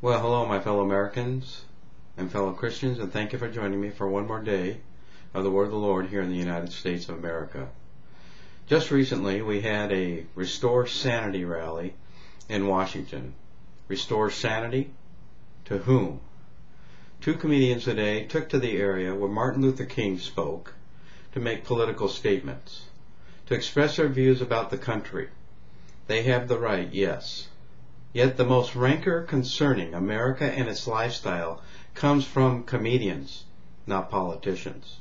Well, hello, my fellow Americans and fellow Christians, and thank you for joining me for one more day of the Word of the Lord here in the United States of America. Just recently, we had a Restore Sanity rally in Washington. Restore sanity to whom? Two comedians today took to the area where Martin Luther King spoke to make political statements, to express their views about the country. They have the right, yes. Yet the most rancor concerning America and its lifestyle comes from comedians, not politicians.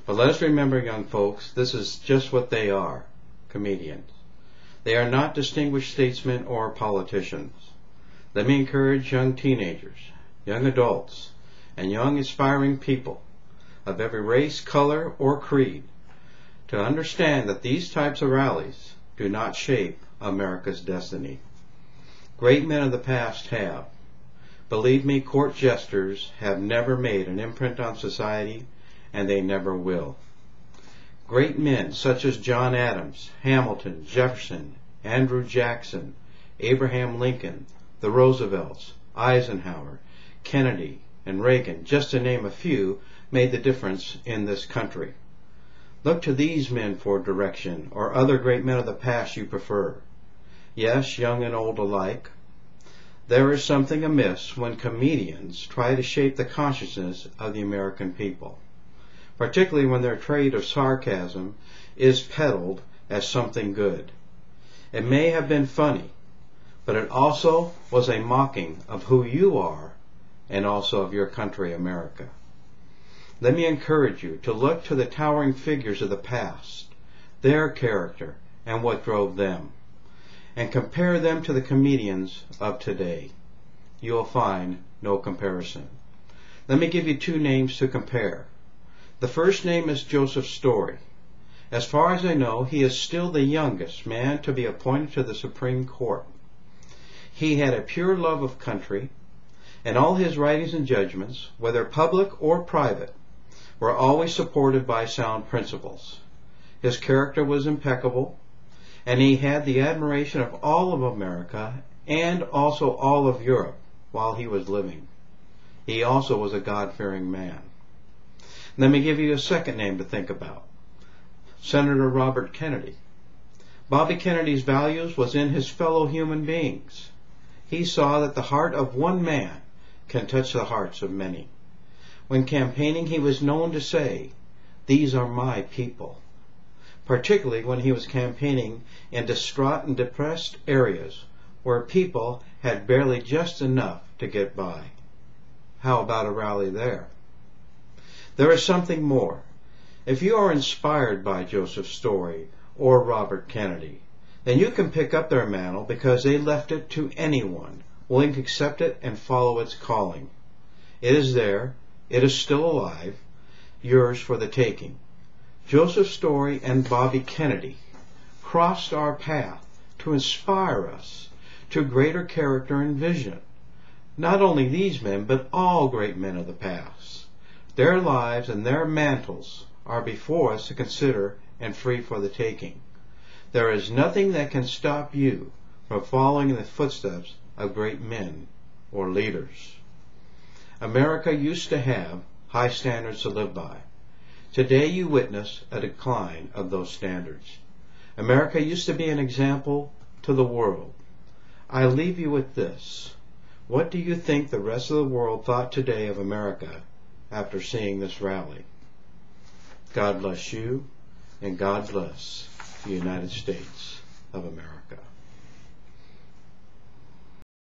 But let us remember, young folks, this is just what they are, comedians. They are not distinguished statesmen or politicians. Let me encourage young teenagers, young adults, and young aspiring people of every race, color, or creed to understand that these types of rallies do not shape America's destiny. Great men of the past have. Believe me, court jesters have never made an imprint on society, and they never will. Great men such as John Adams, Hamilton, Jefferson, Andrew Jackson, Abraham Lincoln, the Roosevelts, Eisenhower, Kennedy, and Reagan, just to name a few, made the difference in this country. Look to these men for direction, or other great men of the past you prefer. Yes, young and old alike. There is something amiss when comedians try to shape the consciousness of the American people, particularly when their trait of sarcasm is peddled as something good. It may have been funny, but it also was a mocking of who you are and also of your country, America. Let me encourage you to look to the towering figures of the past, their character, and what drove them, and compare them to the comedians of today. You will find no comparison. Let me give you two names to compare. The first name is Joseph Story. As far as I know, he is still the youngest man to be appointed to the Supreme Court. He had a pure love of country, and all his writings and judgments, whether public or private, were always supported by sound principles. His character was impeccable, and he had the admiration of all of America and also all of Europe while he was living. He also was a God-fearing man. Let me give you a second name to think about. Senator Robert Kennedy. Bobby Kennedy's values was in his fellow human beings. He saw that the heart of one man can touch the hearts of many. When campaigning, he was known to say, "These are my people," particularly when he was campaigning in distraught and depressed areas where people had barely just enough to get by. How about a rally there? There is something more. If you are inspired by Joseph Story or Robert Kennedy, then you can pick up their mantle because they left it to anyone willing to accept it and follow its calling. It is there. It is still alive, yours for the taking. Joseph Story and Bobby Kennedy crossed our path to inspire us to greater character and vision. Not only these men, but all great men of the past. Their lives and their mantles are before us to consider and free for the taking. There is nothing that can stop you from following in the footsteps of great men or leaders. America used to have high standards to live by. Today you witness a decline of those standards. America used to be an example to the world. I leave you with this. What do you think the rest of the world thought today of America after seeing this rally? God bless you, and God bless the United States of America.